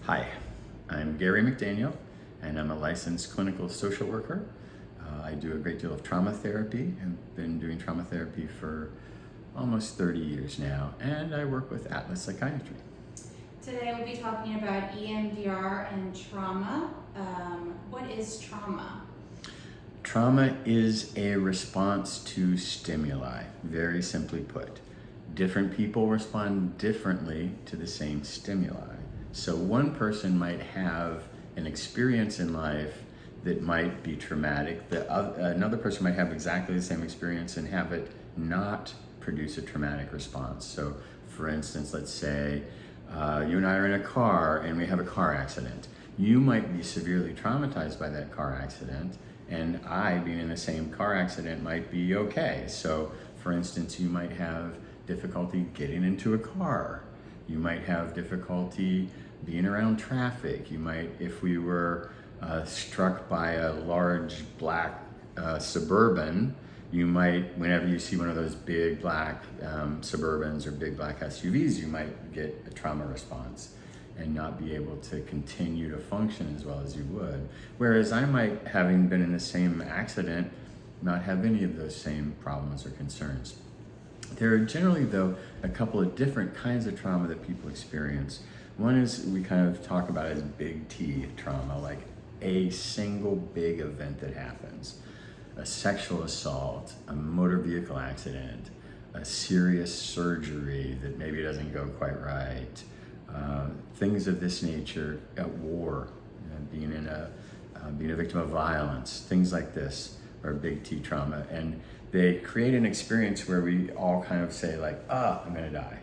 Hi, I'm Gary McDaniel, and I'm a licensed clinical social worker. I do a great deal of trauma therapy and been doing trauma therapy for almost 30 years now, and I work with Atlas Psychiatry. Today we'll be talking about EMDR and trauma. What is trauma? Trauma is a response to stimuli, very simply put. Different people respond differently to the same stimuli. So one person might have an experience in life that might be traumatic. Another person might have exactly the same experience and have it not produce a traumatic response. So for instance, let's say you and I are in a car and we have a car accident. You might be severely traumatized by that car accident, and I, being in the same car accident, might be okay. So for instance, you might have difficulty getting into a car. You might have difficulty being around traffic. You might, if we were struck by a large black Suburban, you might, whenever you see one of those big black Suburbans or big black SUVs, you might get a trauma response and not be able to continue to function as well as you would. Whereas I might, having been in the same accident, not have any of those same problems or concerns. There are generally, though, a couple of different kinds of trauma that people experience. One is we kind of talk about as big T trauma, like a single big event that happens. A sexual assault, a motor vehicle accident, a serious surgery that maybe doesn't go quite right, things of this nature, at war, being a victim of violence, things like this are big T trauma. And they create an experience where we all kind of say like, I'm gonna die.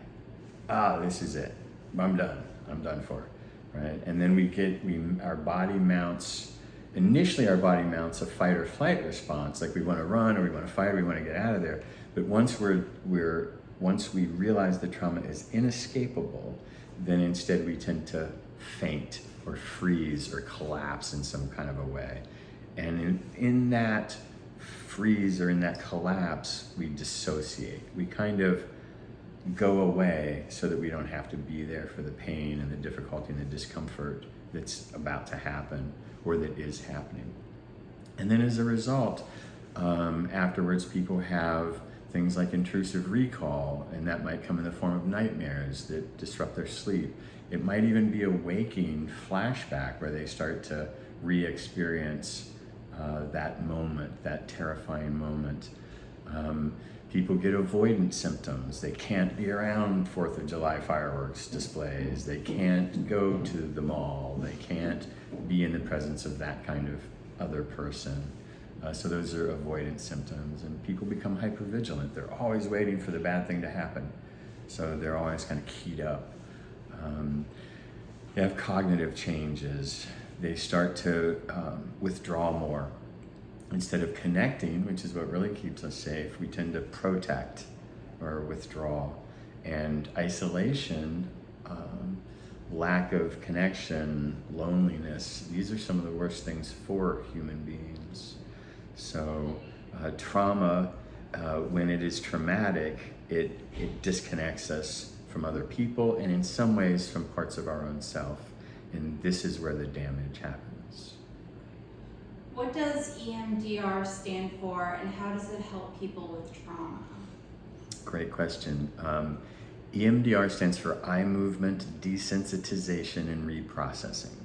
This is it. I'm done for, right? And then our body mounts a fight or flight response, like we wanna run or we wanna fight or we wanna get out of there. But once we realize the trauma is inescapable, then instead we tend to faint or freeze or collapse in some kind of a way. And in that freeze or in that collapse, we dissociate. We kind of go away so that we don't have to be there for the pain and the difficulty and the discomfort that's about to happen or that is happening. And then as a result, afterwards people have things like intrusive recall, and that might come in the form of nightmares that disrupt their sleep. It might even be a waking flashback where they start to re-experience that moment, that terrifying moment. People get avoidance symptoms. They can't be around 4th of July fireworks displays. They can't go to the mall. They can't be in the presence of that kind of other person. So those are avoidance symptoms, and people become hypervigilant. They're always waiting for the bad thing to happen. So they're always kind of keyed up. They have cognitive changes. They start to withdraw more. Instead of connecting, which is what really keeps us safe, we tend to protect or withdraw. And isolation, lack of connection, loneliness, these are some of the worst things for human beings. So trauma, when it is traumatic, it disconnects us from other people and in some ways from parts of our own self. And this is where the damage happens. What does EMDR stand for, and how does it help people with trauma? Great question. EMDR stands for eye movement desensitization and reprocessing.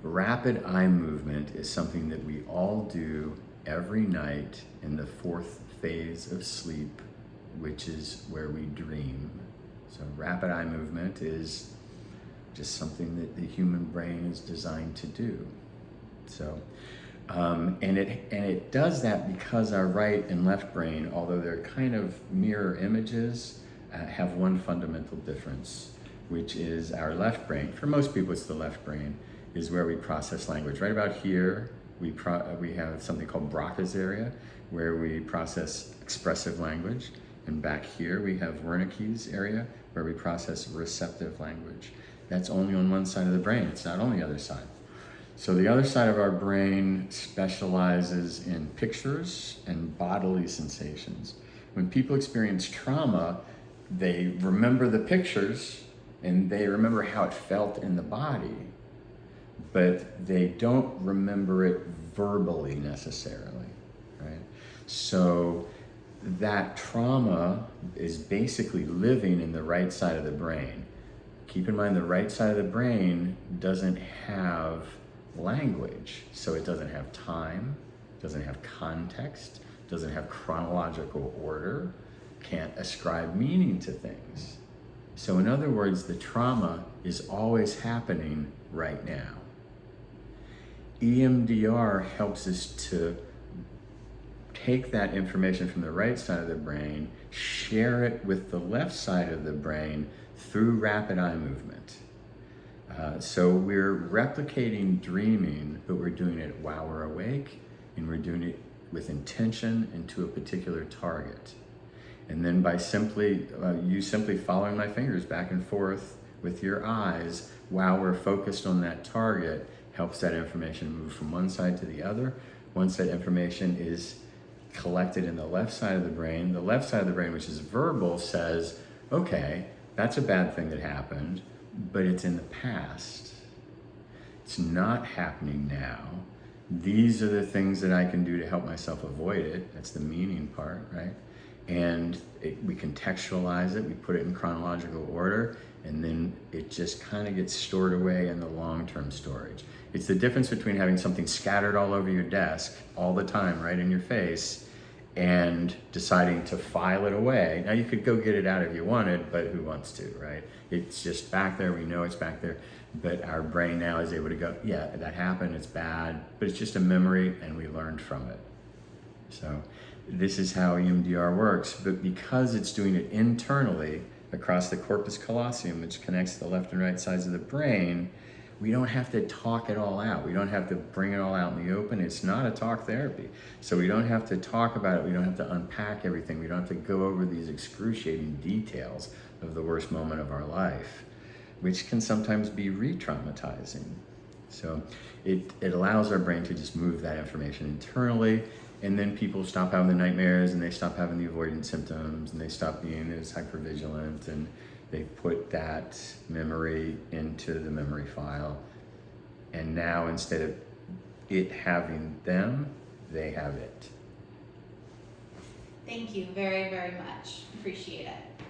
Rapid eye movement is something that we all do every night in the 4th phase of sleep, which is where we dream. So rapid eye movement is just something that the human brain is designed to do. So, and it does that because our right and left brain, although they're kind of mirror images, have one fundamental difference, which is our left brain. For most people, it's the left brain, is where we process language. Right about here, we have something called Broca's area, where we process expressive language. And back here, we have Wernicke's area, where we process receptive language. That's only on one side of the brain. It's not on the other side. So the other side of our brain specializes in pictures and bodily sensations. When people experience trauma, they remember the pictures and they remember how it felt in the body, but they don't remember it verbally necessarily, right? So that trauma is basically living in the right side of the brain. Keep in mind, the right side of the brain doesn't have language, so it doesn't have time, doesn't have context, doesn't have chronological order, can't ascribe meaning to things. So in other words, the trauma is always happening right now. EMDR helps us to take that information from the right side of the brain, share it with the left side of the brain through rapid eye movement. So we're replicating dreaming, but we're doing it while we're awake, and we're doing it with intention and to a particular target. And then by simply following my fingers back and forth with your eyes while we're focused on that target helps that information move from one side to the other. Once that information is collected in the left side of the brain, which is verbal, says, okay, that's a bad thing that happened, but it's in the past. It's not happening now. These are the things that I can do to help myself avoid it. That's the meaning part, right? And we contextualize it, we put it in chronological order, and then it just kind of gets stored away in the long-term storage. It's the difference between having something scattered all over your desk all the time, right in your face, and deciding to file it away. Now you could go get it out if you wanted, but who wants to, right? It's just back there, we know it's back there, but our brain now is able to go, yeah, that happened, it's bad, but it's just a memory and we learned from it. So this is how EMDR works, but because it's doing it internally across the corpus callosum, which connects the left and right sides of the brain, we don't have to talk it all out. We don't have to bring it all out in the open. It's not a talk therapy. So we don't have to talk about it. We don't have to unpack everything. We don't have to go over these excruciating details of the worst moment of our life, which can sometimes be re-traumatizing. So it allows our brain to just move that information internally, and then people stop having the nightmares, and they stop having the avoidance symptoms, and they stop being as hypervigilant, and they put that memory into the memory file. And now instead of it having them, they have it. Thank you very, very much. Appreciate it.